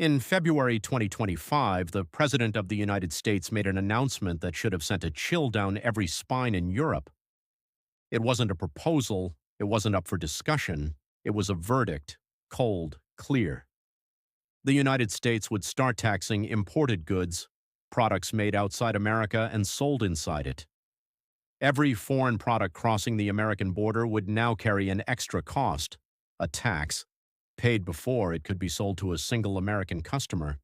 In February 2025, the President of the United States made an announcement that should have sent a chill down every spine in Europe. It wasn't a proposal, it wasn't up for discussion, it was a verdict, cold, clear. The United States would start taxing imported goods, products made outside America and sold inside it. Every foreign product crossing the American border would now carry an extra cost, a tax, paid before it could be sold to a single American customer.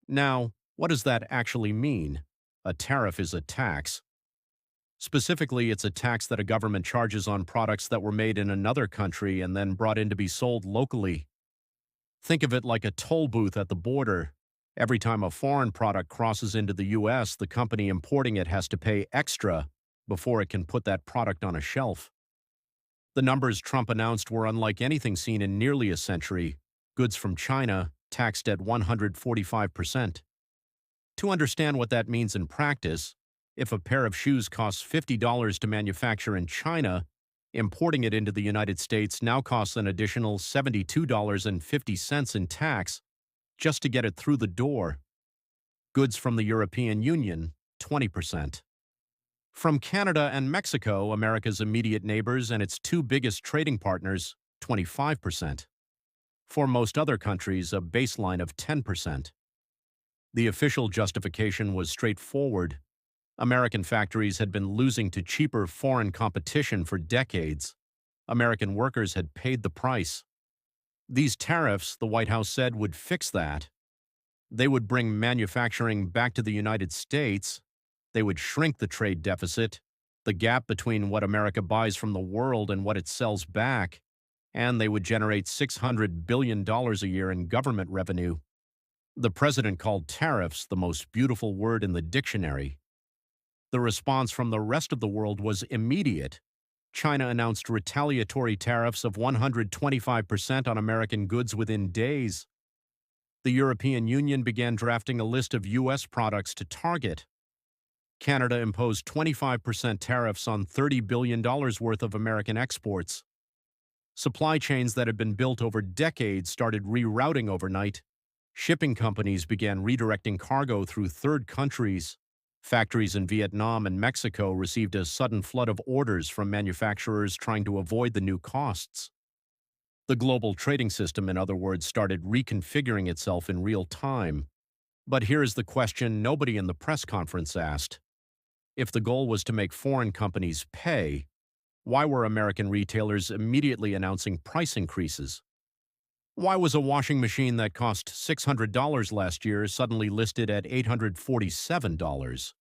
Now, what does that actually mean? A tariff is a tax. Specifically, it's a tax that a government charges on products that were made in another country and then brought in to be sold locally. Think of it like a toll booth at the border. Every time a foreign product crosses into the U.S., the company importing it has to pay extra before it can put that product on a shelf. The numbers Trump announced were unlike anything seen in nearly a century. Goods from China taxed at 145%. To understand what that means in practice, if a pair of shoes costs $50 to manufacture in China, importing it into the United States now costs an additional $72.50 in tax just to get it through the door. Goods from the European Union, 20%. From Canada and Mexico, America's immediate neighbors and its two biggest trading partners, 25%. For most other countries, a baseline of 10%. The official justification was straightforward. American factories had been losing to cheaper foreign competition for decades. American workers had paid the price. These tariffs, the White House said, would fix that. They would bring manufacturing back to the United States. They would shrink the trade deficit, the gap between what America buys from the world and what it sells back, and they would generate $600 billion a year in government revenue. The president called tariffs the most beautiful word in the dictionary. The response from the rest of the world was immediate. China announced retaliatory tariffs of 125% on American goods within days. The European Union began drafting a list of U.S. products to target. Canada imposed 25% tariffs on $30 billion worth of American exports. Supply chains that had been built over decades started rerouting overnight. Shipping companies began redirecting cargo through third countries. Factories in Vietnam and Mexico received a sudden flood of orders from manufacturers trying to avoid the new costs. The global trading system, in other words, started reconfiguring itself in real time. But here is the question nobody in the press conference asked. If the goal was to make foreign companies pay, why were American retailers immediately announcing price increases? Why was a washing machine that cost $600 last year suddenly listed at $847?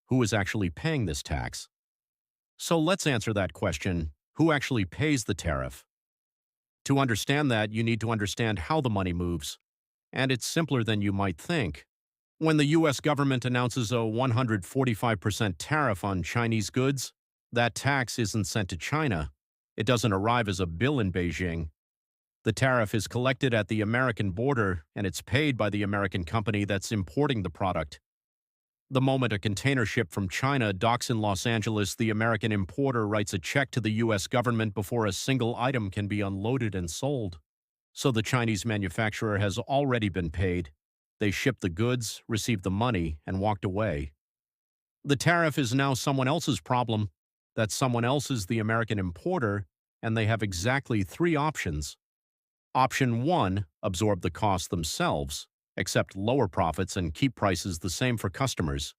Who was actually paying this tax? So let's answer that question. Who actually pays the tariff? To understand that, you need to understand how the money moves. And it's simpler than you might think. When the U.S. government announces a 145% tariff on Chinese goods, that tax isn't sent to China. It doesn't arrive as a bill in Beijing. The tariff is collected at the American border, and it's paid by the American company that's importing the product. The moment a container ship from China docks in Los Angeles, the American importer writes a check to the U.S. government before a single item can be unloaded and sold. So the Chinese manufacturer has already been paid. They shipped the goods, received the money, and walked away. The tariff is now someone else's problem. That someone else is the American importer, and they have exactly three options. Option 1, absorb the costs themselves, accept lower profits and keep prices the same for customers.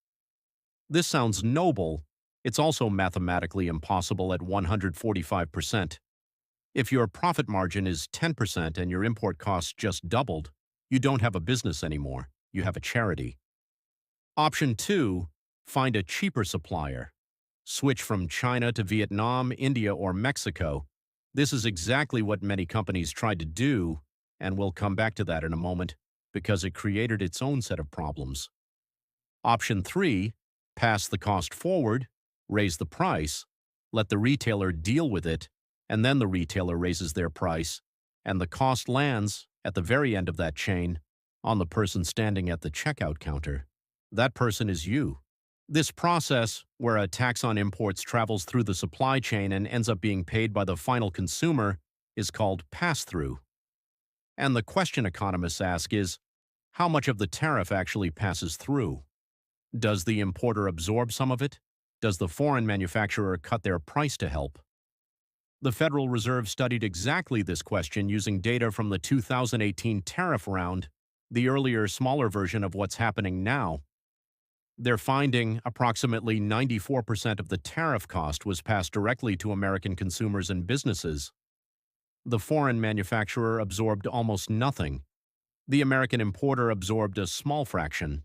This sounds noble. It's also mathematically impossible at 145%. If your profit margin is 10% and your import costs just doubled, you don't have a business anymore. You have a charity. Option 2, find a cheaper supplier. Switch from China to Vietnam, India, or Mexico. This is exactly what many companies tried to do, and we'll come back to that in a moment, because it created its own set of problems. Option 3, pass the cost forward, raise the price, let the retailer deal with it, and then the retailer raises their price, and the cost lands, at the very end of that chain, on the person standing at the checkout counter. That person is you. This process, where a tax on imports travels through the supply chain and ends up being paid by the final consumer, is called pass-through. And the question economists ask is, How much of the tariff actually passes through? Does the importer absorb some of it? Does the foreign manufacturer cut their price to help? The Federal Reserve studied exactly this question using data from the 2018 tariff round, the earlier, smaller version of what's happening now. They're finding approximately 94% of the tariff cost was passed directly to American consumers and businesses. The foreign manufacturer absorbed almost nothing. The American importer absorbed a small fraction.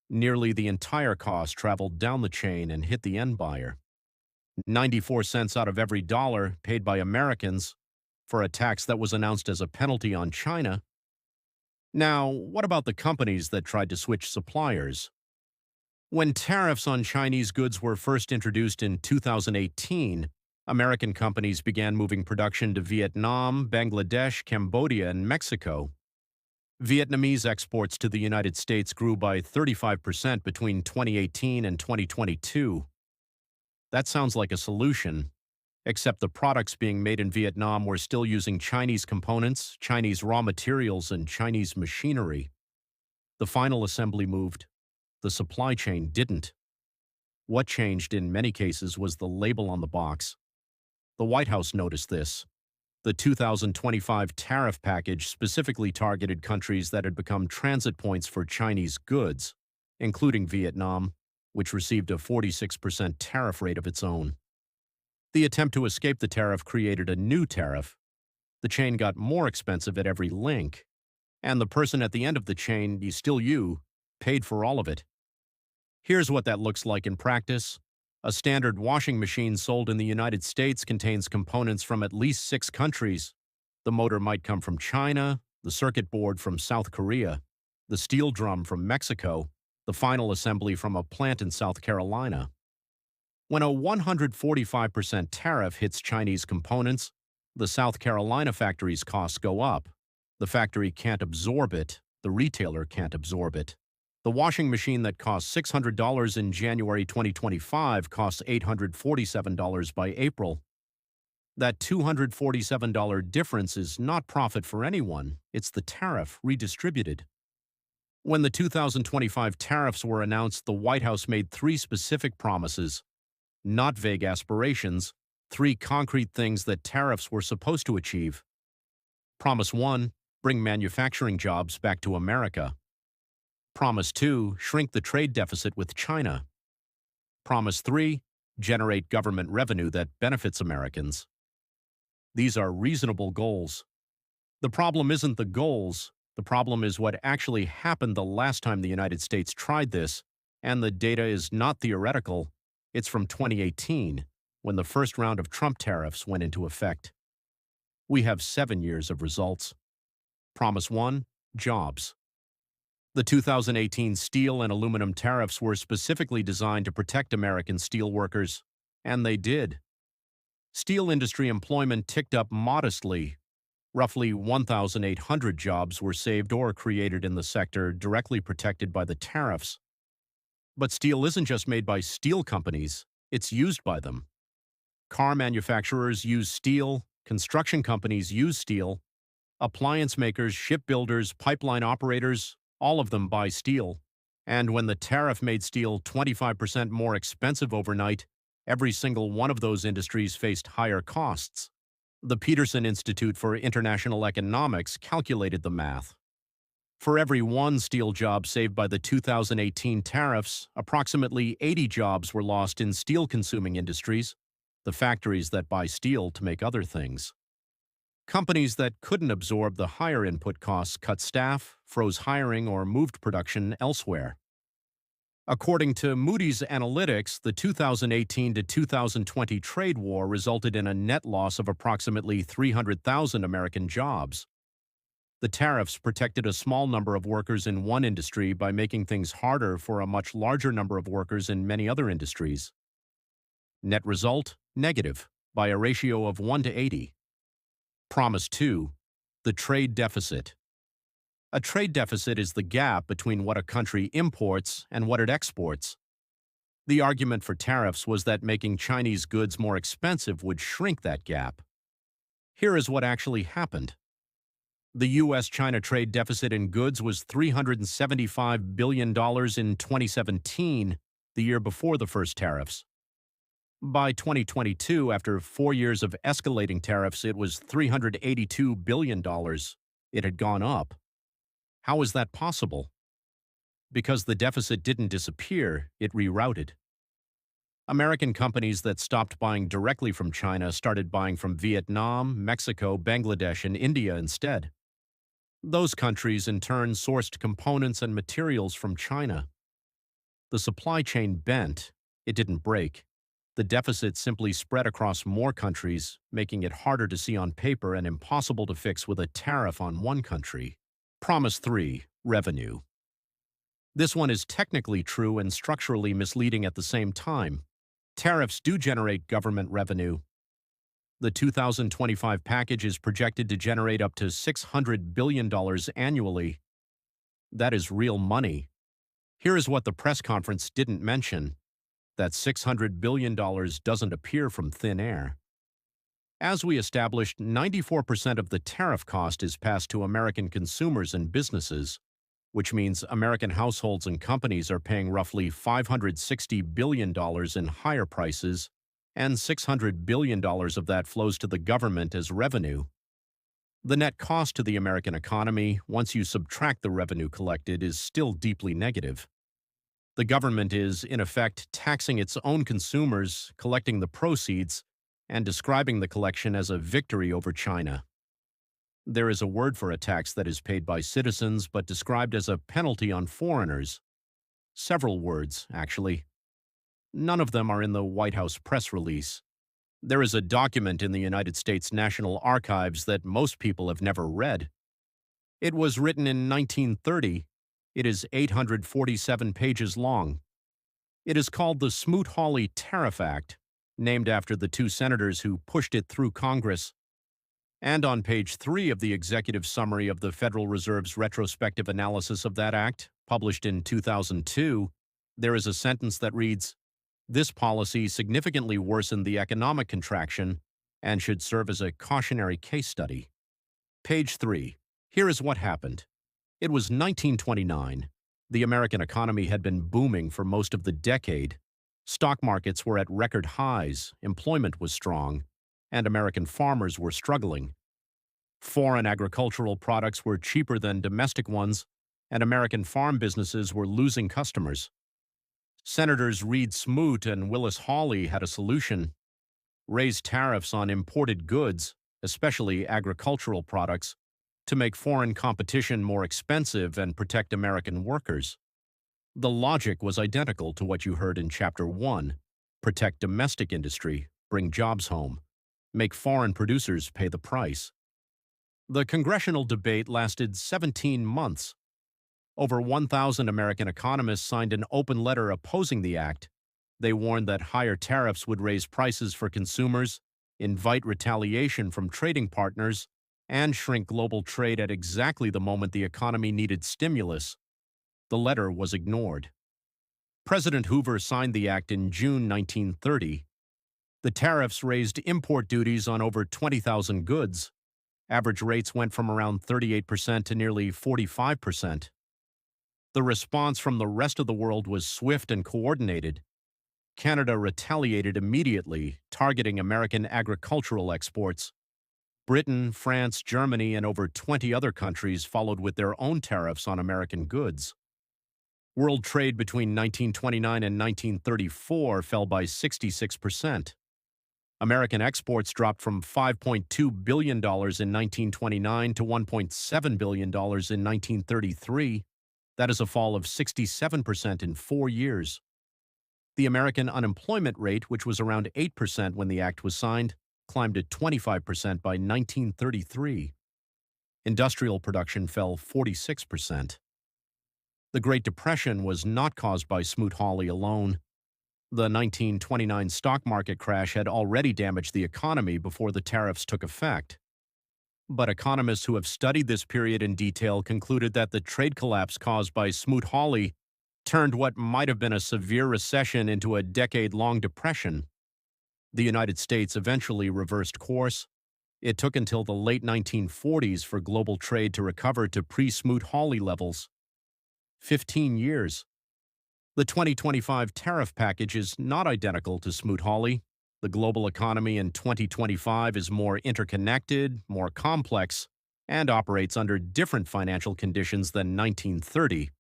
Nearly the entire cost traveled down the chain and hit the end buyer. 94 cents out of every dollar paid by Americans for a tax that was announced as a penalty on China. Now, what about the companies that tried to switch suppliers? When tariffs on Chinese goods were first introduced in 2018, American companies began moving production to Vietnam, Bangladesh, Cambodia, and Mexico. Vietnamese exports to the United States grew by 35% between 2018 and 2022. That sounds like a solution, except the products being made in Vietnam were still using Chinese components, Chinese raw materials, and Chinese machinery. The final assembly moved. The supply chain didn't. What changed in many cases was the label on the box. The White House noticed this. The 2025 tariff package specifically targeted countries that had become transit points for Chinese goods, including Vietnam, which received a 46% tariff rate of its own. The attempt to escape the tariff created a new tariff. The chain got more expensive at every link, and the person at the end of the chain, you, paid for all of it. Here's what that looks like in practice. A standard washing machine sold in the United States contains components from at least 6 countries. The motor might come from China, the circuit board from South Korea, the steel drum from Mexico, the final assembly from a plant in South Carolina. When a 145% tariff hits Chinese components, the South Carolina factory's costs go up. The factory can't absorb it, the retailer can't absorb it. The washing machine that cost $600 in January 2025 costs $847 by April. That $247 difference is not profit for anyone, it's the tariff redistributed. When the 2025 tariffs were announced, the White House made 3 specific promises, not vague aspirations, 3 concrete things that tariffs were supposed to achieve. Promise 1, bring manufacturing jobs back to America. Promise 2, shrink the trade deficit with China. Promise 3, generate government revenue that benefits Americans. These are reasonable goals. The problem isn't the goals. The problem is what actually happened the last time the United States tried this, and the data is not theoretical. It's from 2018, when the first round of Trump tariffs went into effect. We have 7 years of results. Promise 1, jobs. The 2018 steel and aluminum tariffs were specifically designed to protect American steel workers, and they did. Steel industry employment ticked up modestly. Roughly 1,800 jobs were saved or created in the sector directly protected by the tariffs. But steel isn't just made by steel companies, it's used by them. Car manufacturers use steel, construction companies use steel, appliance makers, shipbuilders, pipeline operators, all of them buy steel. And when the tariff made steel 25% more expensive overnight, every single one of those industries faced higher costs. The Peterson Institute for International Economics calculated the math. For every 1 steel job saved by the 2018 tariffs, approximately 80 jobs were lost in steel-consuming industries, the factories that buy steel to make other things. Companies that couldn't absorb the higher input costs cut staff, froze hiring, or moved production elsewhere. According to Moody's Analytics, the 2018 to 2020 trade war resulted in a net loss of approximately 300,000 American jobs. The tariffs protected a small number of workers in one industry by making things harder for a much larger number of workers in many other industries. Net result, negative, by a ratio of 1 to 80. Promise 2, the trade deficit. A trade deficit is the gap between what a country imports and what it exports. The argument for tariffs was that making Chinese goods more expensive would shrink that gap. Here is what actually happened. The U.S.-China trade deficit in goods was $375 billion in 2017, the year before the first tariffs. By 2022, after 4 years of escalating tariffs, it was $382 billion. It had gone up. How is that possible? Because the deficit didn't disappear, it rerouted. American companies that stopped buying directly from China started buying from Vietnam, Mexico, Bangladesh, and India instead. Those countries, in turn, sourced components and materials from China. The supply chain bent. It didn't break. The deficit simply spread across more countries, making it harder to see on paper and impossible to fix with a tariff on one country. Promise 3. Revenue. This one is technically true and structurally misleading at the same time. Tariffs do generate government revenue. The 2025 package is projected to generate up to $600 billion annually. That is real money. Here is what the press conference didn't mention: that $600 billion doesn't appear from thin air. As we established, 94% of the tariff cost is passed to American consumers and businesses, which means American households and companies are paying roughly $560 billion in higher prices, and $600 billion of that flows to the government as revenue. The net cost to the American economy, once you subtract the revenue collected, is still deeply negative. The government is, in effect, taxing its own consumers, collecting the proceeds, and describing the collection as a victory over China. There is a word for a tax that is paid by citizens but described as a penalty on foreigners. Several words, actually. None of them are in the White House press release. There is a document in the United States National Archives that most people have never read. It was written in 1930. It is 847 pages long. It is called the Smoot-Hawley Tariff Act, named after the two senators who pushed it through Congress. And on page 3 of the executive summary of the Federal Reserve's retrospective analysis of that act, published in 2002, there is a sentence that reads, "This policy significantly worsened the economic contraction and should serve as a cautionary case study." Page 3. Here is what happened. It was 1929. The American economy had been booming for most of the decade. Stock markets were at record highs, employment was strong, and American farmers were struggling. Foreign agricultural products were cheaper than domestic ones, and American farm businesses were losing customers. Senators Reed Smoot and Willis Hawley had a solution: raise tariffs on imported goods, especially agricultural products, to make foreign competition more expensive and protect American workers. The logic was identical to what you heard in Chapter 1: protect domestic industry, bring jobs home, make foreign producers pay the price. The congressional debate lasted 17 months. Over 1,000 American economists signed an open letter opposing the act. They warned that higher tariffs would raise prices for consumers, invite retaliation from trading partners, and shrink global trade at exactly the moment the economy needed stimulus. The letter was ignored. President Hoover signed the act in June 1930. The tariffs raised import duties on over 20,000 goods. Average rates went from around 38% to nearly 45%. The response from the rest of the world was swift and coordinated. Canada retaliated immediately, targeting American agricultural exports. Britain, France, Germany, and over 20 other countries followed with their own tariffs on American goods. World trade between 1929 and 1934 fell by 66%. American exports dropped from $5.2 billion in 1929 to $1.7 billion in 1933. That is a fall of 67% in 4 years. The American unemployment rate, which was around 8% when the act was signed, climbed to 25% by 1933. Industrial production fell 46%. The Great Depression was not caused by Smoot-Hawley alone. The 1929 stock market crash had already damaged the economy before the tariffs took effect. But economists who have studied this period in detail concluded that the trade collapse caused by Smoot-Hawley turned what might have been a severe recession into a decade-long depression. The United States eventually reversed course. It took until the late 1940s for global trade to recover to pre-Smoot-Hawley levels. 15 years. The 2025 tariff package is not identical to Smoot-Hawley. The global economy in 2025 is more interconnected, more complex, and operates under different financial conditions than 1930.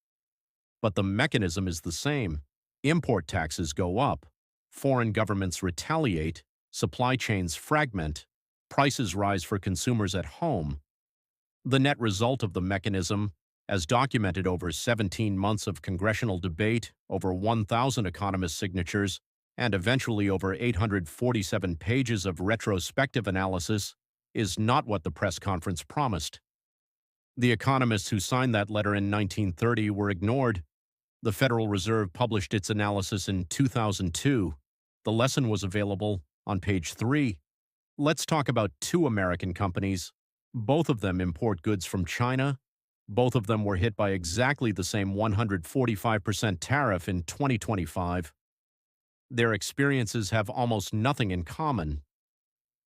But the mechanism is the same. Import taxes go up, foreign governments retaliate, supply chains fragment, prices rise for consumers at home. The net result of the mechanism, as documented over 17 months of congressional debate, over 1,000 economist signatures, and eventually over 847 pages of retrospective analysis, is not what the press conference promised. The economists who signed that letter in 1930 were ignored. The Federal Reserve published its analysis in 2002. The lesson was available on page 3. Let's talk about two American companies. Both of them import goods from China. Both of them were hit by exactly the same 145% tariff in 2025. Their experiences have almost nothing in common.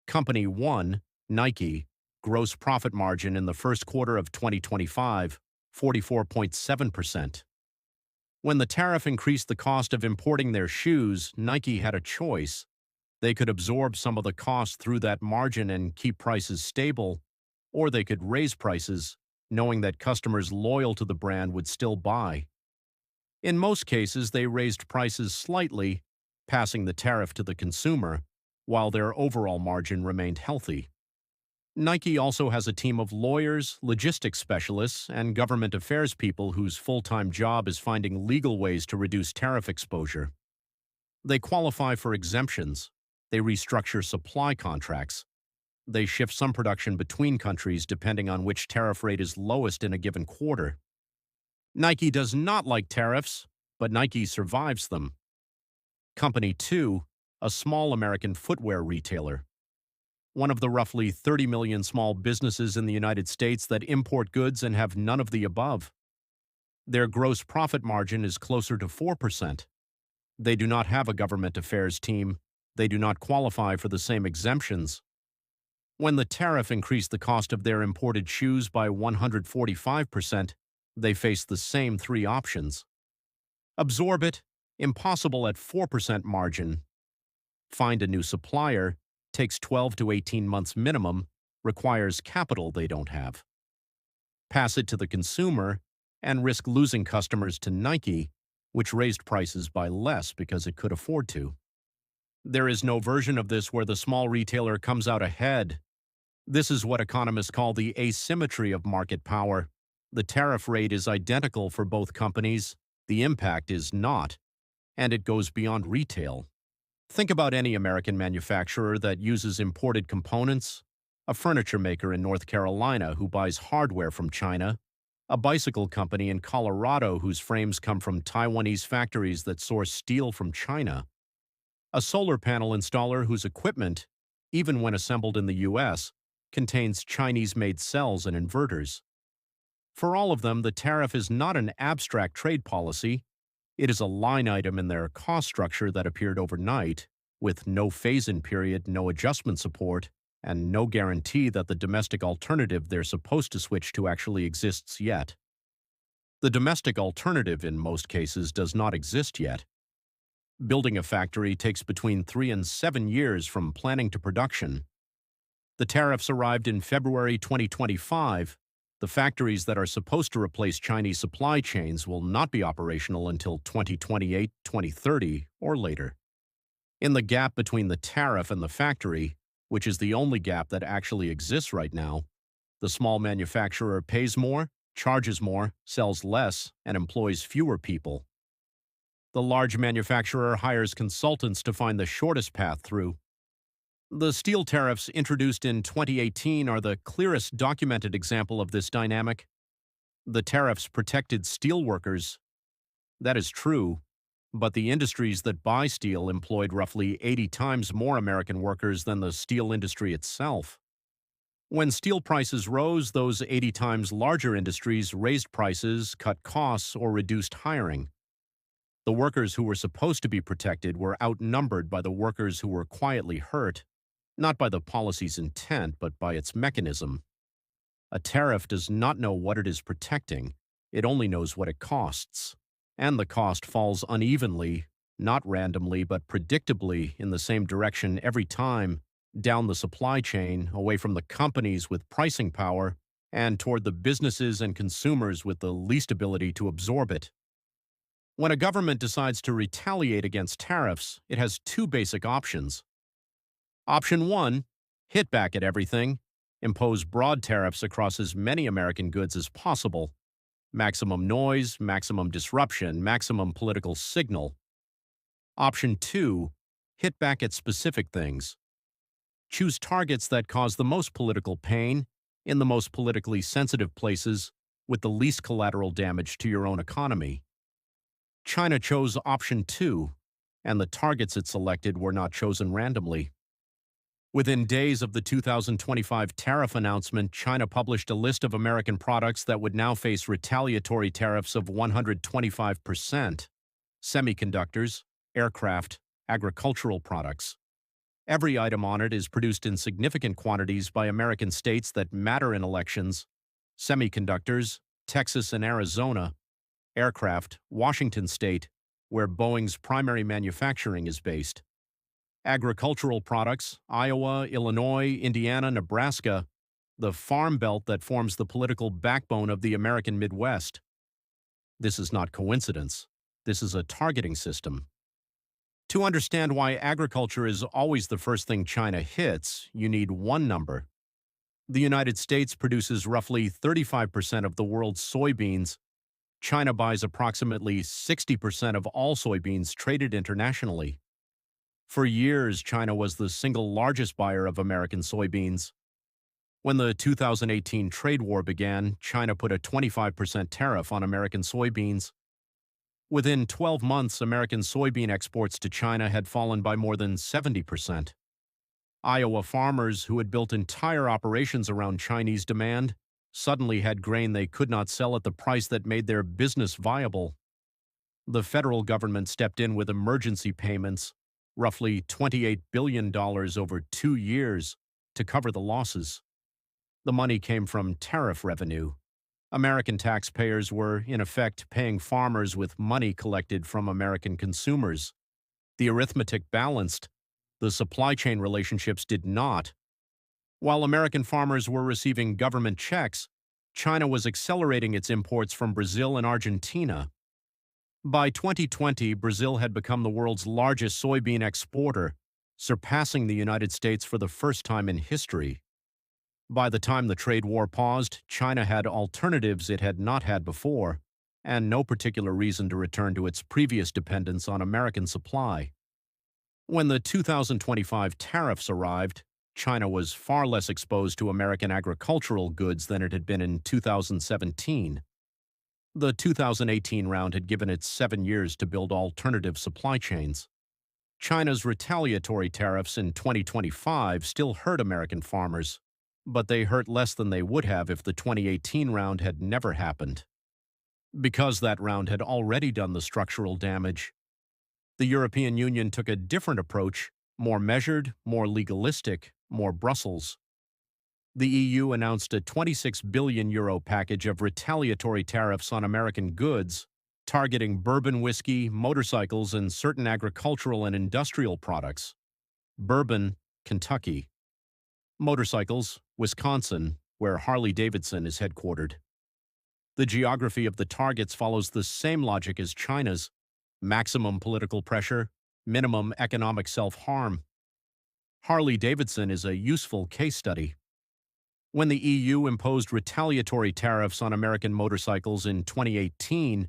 Company 1, Nike, gross profit margin in the first quarter of 2025, 44.7%. When the tariff increased the cost of importing their shoes, Nike had a choice. They could absorb some of the cost through that margin and keep prices stable, or they could raise prices, knowing that customers loyal to the brand would still buy. In most cases, they raised prices slightly, passing the tariff to the consumer, while their overall margin remained healthy. Nike also has a team of lawyers, logistics specialists, and government affairs people whose full-time job is finding legal ways to reduce tariff exposure. They qualify for exemptions. They restructure supply contracts. They shift some production between countries depending on which tariff rate is lowest in a given quarter. Nike does not like tariffs, but Nike survives them. Company 2, a small American footwear retailer. One of the roughly 30 million small businesses in the United States that import goods and have none of the above. Their gross profit margin is closer to 4%. They do not have a government affairs team. They do not qualify for the same exemptions. When the tariff increased the cost of their imported shoes by 145%, they face the same three options. Absorb it, impossible at 4% margin. Find a new supplier, takes 12 to 18 months minimum, requires capital they don't have. Pass it to the consumer, and risk losing customers to Nike, which raised prices by less because it could afford to. There is no version of this where the small retailer comes out ahead. This is what economists call the asymmetry of market power. The tariff rate is identical for both companies, the impact is not, and it goes beyond retail. Think about any American manufacturer that uses imported components, a furniture maker in North Carolina who buys hardware from China, a bicycle company in Colorado whose frames come from Taiwanese factories that source steel from China, a solar panel installer whose equipment, even when assembled in the U.S., contains Chinese-made cells and inverters. For all of them, the tariff is not an abstract trade policy. It is a line item in their cost structure that appeared overnight, with no phase-in period, no adjustment support, and no guarantee that the domestic alternative they're supposed to switch to actually exists yet. The domestic alternative, in most cases, does not exist yet. Building a factory takes between 3 and 7 years from planning to production. The tariffs arrived in February 2025. The factories that are supposed to replace Chinese supply chains will not be operational until 2028, 2030, or later. In the gap between the tariff and the factory, which is the only gap that actually exists right now, the small manufacturer pays more, charges more, sells less, and employs fewer people. The large manufacturer hires consultants to find the shortest path through. The steel tariffs introduced in 2018 are the clearest documented example of this dynamic. The tariffs protected steel workers. That is true, but the industries that buy steel employed roughly 80 times more American workers than the steel industry itself. When steel prices rose, those 80 times larger industries raised prices, cut costs, or reduced hiring. The workers who were supposed to be protected were outnumbered by the workers who were quietly hurt. not by the policy's intent, but by its mechanism. A tariff does not know what it is protecting, it only knows what it costs. And the cost falls unevenly, not randomly, but predictably in the same direction every time, down the supply chain, away from the companies with pricing power, and toward the businesses and consumers with the least ability to absorb it. When a government decides to retaliate against tariffs, it has two basic options. Option 1, hit back at everything, impose broad tariffs across as many American goods as possible. Maximum noise, maximum disruption, maximum political signal. Option 2, hit back at specific things. Choose targets that cause the most political pain in the most politically sensitive places with the least collateral damage to your own economy. China chose option 2, and the targets it selected were not chosen randomly. Within days of the 2025 tariff announcement, China published a list of American products that would now face retaliatory tariffs of 125%. Semiconductors, aircraft, agricultural products. Every item on it is produced in significant quantities by American states that matter in elections. Semiconductors, Texas and Arizona. Aircraft, Washington State, where Boeing's primary manufacturing is based. Agricultural products, Iowa, Illinois, Indiana, Nebraska, the farm belt that forms the political backbone of the American Midwest. This is not coincidence. This is a targeting system. To understand why agriculture is always the first thing China hits, you need one number. The United States produces roughly 35% of the world's soybeans. China buys approximately 60% of all soybeans traded internationally. For years, China was the single largest buyer of American soybeans. When the 2018 trade war began, China put a 25% tariff on American soybeans. Within 12 months, American soybean exports to China had fallen by more than 70%. Iowa farmers, who had built entire operations around Chinese demand, suddenly had grain they could not sell at the price that made their business viable. The federal government stepped in with emergency payments, roughly $28 billion over 2 years, to cover the losses. The money came from tariff revenue. American taxpayers were, in effect, paying farmers with money collected from American consumers. The arithmetic balanced. The supply chain relationships did not. While American farmers were receiving government checks, China was accelerating its imports from Brazil and Argentina. By 2020, Brazil had become the world's largest soybean exporter, surpassing the United States for the first time in history. By the time the trade war paused, China had alternatives it had not had before, and no particular reason to return to its previous dependence on American supply. When the 2025 tariffs arrived, China was far less exposed to American agricultural goods than it had been in 2017. The 2018 round had given it 7 years to build alternative supply chains. China's retaliatory tariffs in 2025 still hurt American farmers, but they hurt less than they would have if the 2018 round had never happened. Because that round had already done the structural damage, the European Union took a different approach, more measured, more legalistic, more Brussels. The EU announced a €26 billion package of retaliatory tariffs on American goods, targeting bourbon whiskey, motorcycles, and certain agricultural and industrial products. Bourbon, Kentucky. Motorcycles, Wisconsin, where Harley-Davidson is headquartered. The geography of the targets follows the same logic as China's: maximum political pressure, minimum economic self-harm. Harley-Davidson is a useful case study. When the EU imposed retaliatory tariffs on American motorcycles in 2018,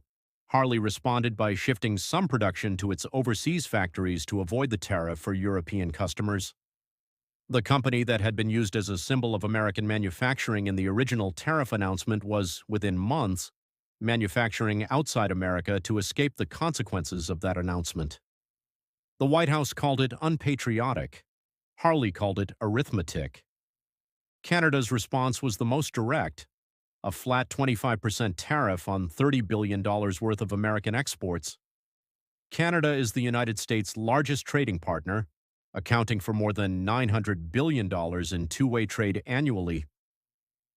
Harley responded by shifting some production to its overseas factories to avoid the tariff for European customers. The company that had been used as a symbol of American manufacturing in the original tariff announcement was, within months, manufacturing outside America to escape the consequences of that announcement. The White House called it unpatriotic. Harley called it arithmetic. Canada's response was the most direct: a flat 25% tariff on $30 billion worth of American exports. Canada is the United States' largest trading partner, accounting for more than $900 billion in two-way trade annually.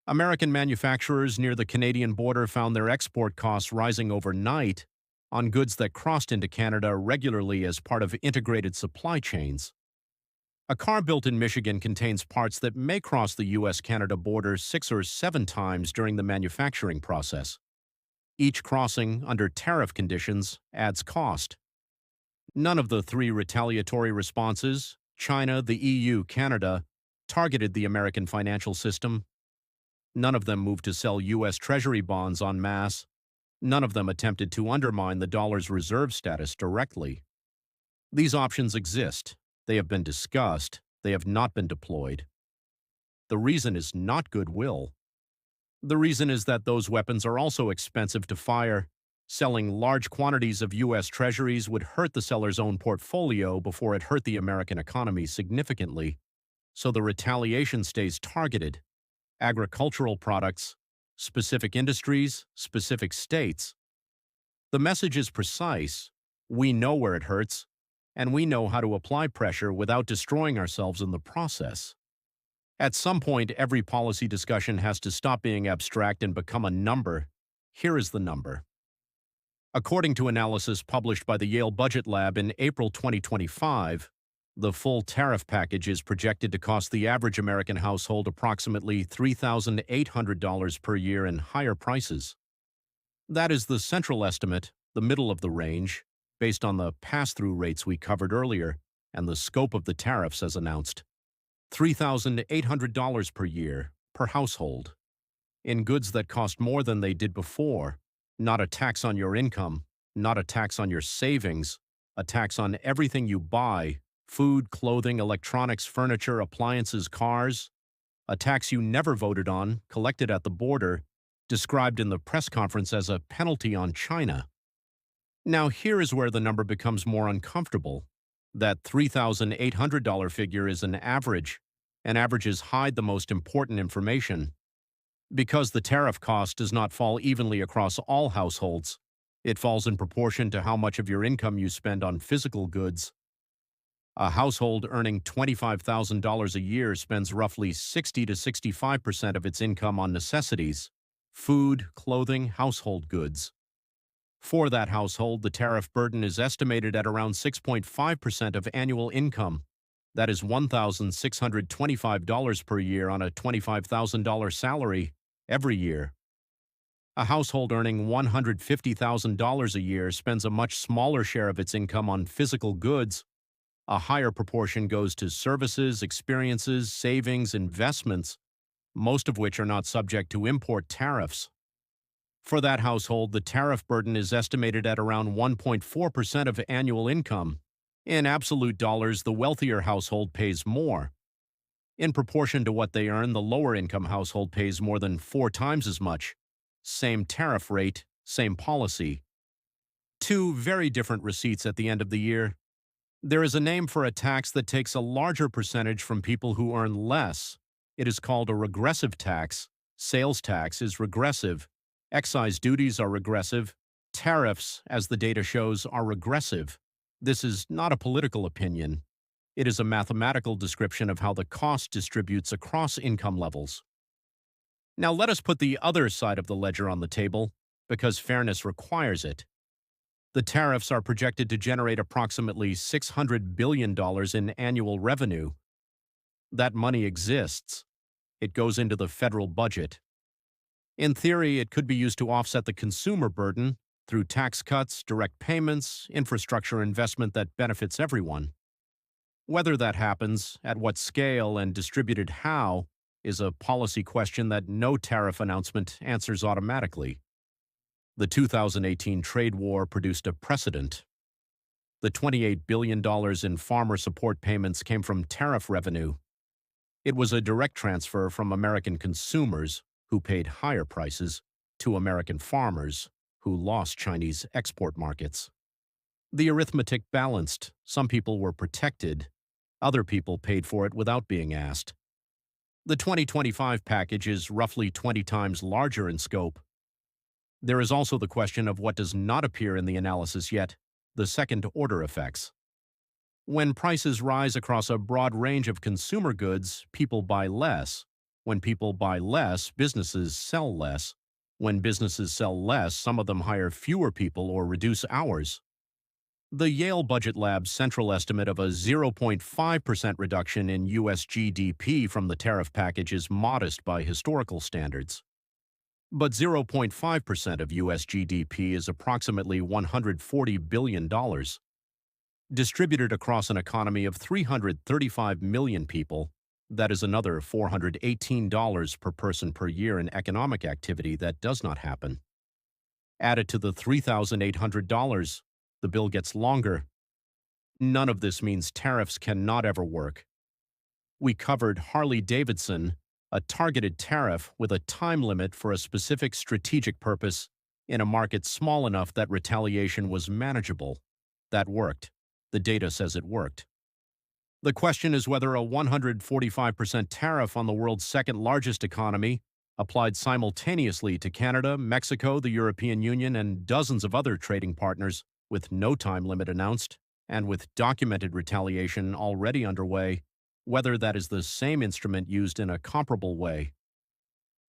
American manufacturers near the Canadian border found their export costs rising overnight on goods that crossed into Canada regularly as part of integrated supply chains. A car built in Michigan contains parts that may cross the U.S.-Canada border 6 or 7 times during the manufacturing process. Each crossing, under tariff conditions, adds cost. None of the 3 retaliatory responses, China, the EU, Canada, targeted the American financial system. None of them moved to sell U.S. Treasury bonds en masse. None of them attempted to undermine the dollar's reserve status directly. These options exist. They have been discussed. They have not been deployed. The reason is not goodwill. The reason is that those weapons are also expensive to fire. Selling large quantities of U.S. Treasuries would hurt the seller's own portfolio before it hurt the American economy significantly. So the retaliation stays targeted. Agricultural products, specific industries, specific states. The message is precise. We know where it hurts, and we know how to apply pressure without destroying ourselves in the process. At some point, every policy discussion has to stop being abstract and become a number. Here is the number. According to analysis published by the Yale Budget Lab in April 2025, the full tariff package is projected to cost the average American household approximately $3,800 per year in higher prices. That is the central estimate, the middle of the range, based on the pass-through rates we covered earlier and the scope of the tariffs as announced. $3,800 per year, per household, in goods that cost more than they did before, not a tax on your income, not a tax on your savings, a tax on everything you buy, food, clothing, electronics, furniture, appliances, cars, a tax you never voted on, collected at the border, described in the press conference as a penalty on China. Now here is where the number becomes more uncomfortable. That $3,800 figure is an average, and averages hide the most important information. Because the tariff cost does not fall evenly across all households, it falls in proportion to how much of your income you spend on physical goods. A household earning $25,000 a year spends roughly 60 to 65% of its income on necessities, food, clothing, household goods. For that household, the tariff burden is estimated at around 6.5% of annual income. That is $1,625 per year on a $25,000 salary every year. A household earning $150,000 a year spends a much smaller share of its income on physical goods. A higher proportion goes to services, experiences, savings, investments, most of which are not subject to import tariffs. For that household, the tariff burden is estimated at around 1.4% of annual income. In absolute dollars, the wealthier household pays more. In proportion to what they earn, the lower-income household pays more than 4 times as much. Same tariff rate, same policy. 2 very different receipts at the end of the year. There is a name for a tax that takes a larger percentage from people who earn less. It is called a regressive tax. Sales tax is regressive. Excise duties are regressive. Tariffs, as the data shows, are regressive. This is not a political opinion. It is a mathematical description of how the cost distributes across income levels. Now let us put the other side of the ledger on the table, because fairness requires it. The tariffs are projected to generate approximately $600 billion in annual revenue. That money exists. It goes into the federal budget. In theory, it could be used to offset the consumer burden through tax cuts, direct payments, infrastructure investment that benefits everyone. Whether that happens, at what scale, and distributed how, is a policy question that no tariff announcement answers automatically. The 2018 trade war produced a precedent. The $28 billion in farmer support payments came from tariff revenue. It was a direct transfer from American consumers, who paid higher prices, to American farmers, who lost Chinese export markets. The arithmetic balanced. Some people were protected. Other people paid for it without being asked. The 2025 package is roughly 20 times larger in scope. There is also the question of what does not appear in the analysis yet, the second-order effects. When prices rise across a broad range of consumer goods, people buy less. When people buy less, businesses sell less. When businesses sell less, some of them hire fewer people or reduce hours. The Yale Budget Lab's central estimate of a 0.5% reduction in U.S. GDP from the tariff package is modest by historical standards. But 0.5% of U.S. GDP is approximately $140 billion. Distributed across an economy of 335 million people, that is another $418 per person per year in economic activity that does not happen. Added to the $3,800, the bill gets longer. None of this means tariffs cannot ever work. We covered Harley-Davidson, a targeted tariff with a time limit for a specific strategic purpose in a market small enough that retaliation was manageable. That worked. The data says it worked. The question is whether a 145% tariff on the world's second largest economy, applied simultaneously to Canada, Mexico, the European Union, and dozens of other trading partners, with no time limit announced, and with documented retaliation already underway, whether that is the same instrument used in a comparable way.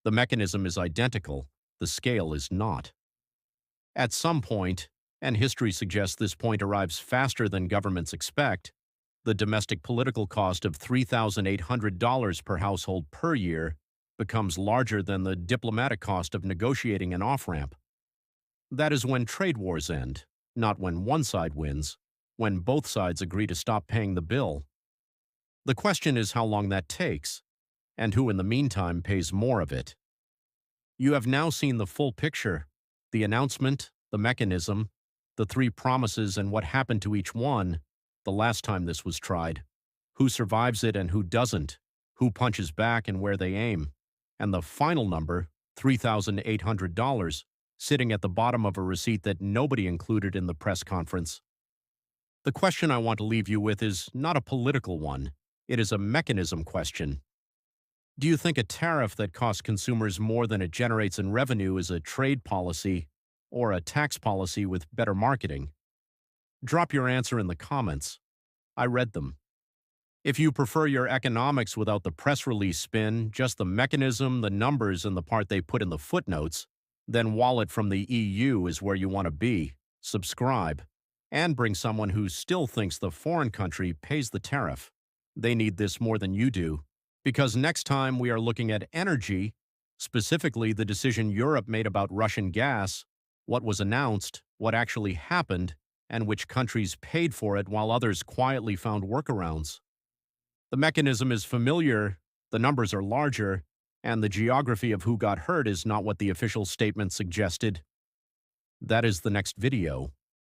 The mechanism is identical, the scale is not. At some point, and history suggests this point arrives faster than governments expect, the domestic political cost of $3,800 per household per year becomes larger than the diplomatic cost of negotiating an off-ramp. That is when trade wars end, not when one side wins, when both sides agree to stop paying the bill. The question is how long that takes, and who in the meantime pays more of it. You have now seen the full picture, the announcement, the mechanism, the three promises and what happened to each one the last time this was tried, who survives it and who doesn't, who punches back and where they aim, and the final number, $3,800, sitting at the bottom of a receipt that nobody included in the press conference. The question I want to leave you with is not a political one. It is a mechanism question. Do you think a tariff that costs consumers more than it generates in revenue is a trade policy or a tax policy with better marketing? Drop your answer in the comments. I read them. If you prefer your economics without the press release spin, just the mechanism, the numbers, and the part they put in the footnotes, then Wallet from the EU is where you want to be. Subscribe. And bring someone who still thinks the foreign country pays the tariff. They need this more than you do. Because next time we are looking at energy, specifically the decision Europe made about Russian gas, what was announced, what actually happened, and which countries paid for it while others quietly found workarounds. The mechanism is familiar, the numbers are larger, and the geography of who got hurt is not what the official statement suggested. That is the next video.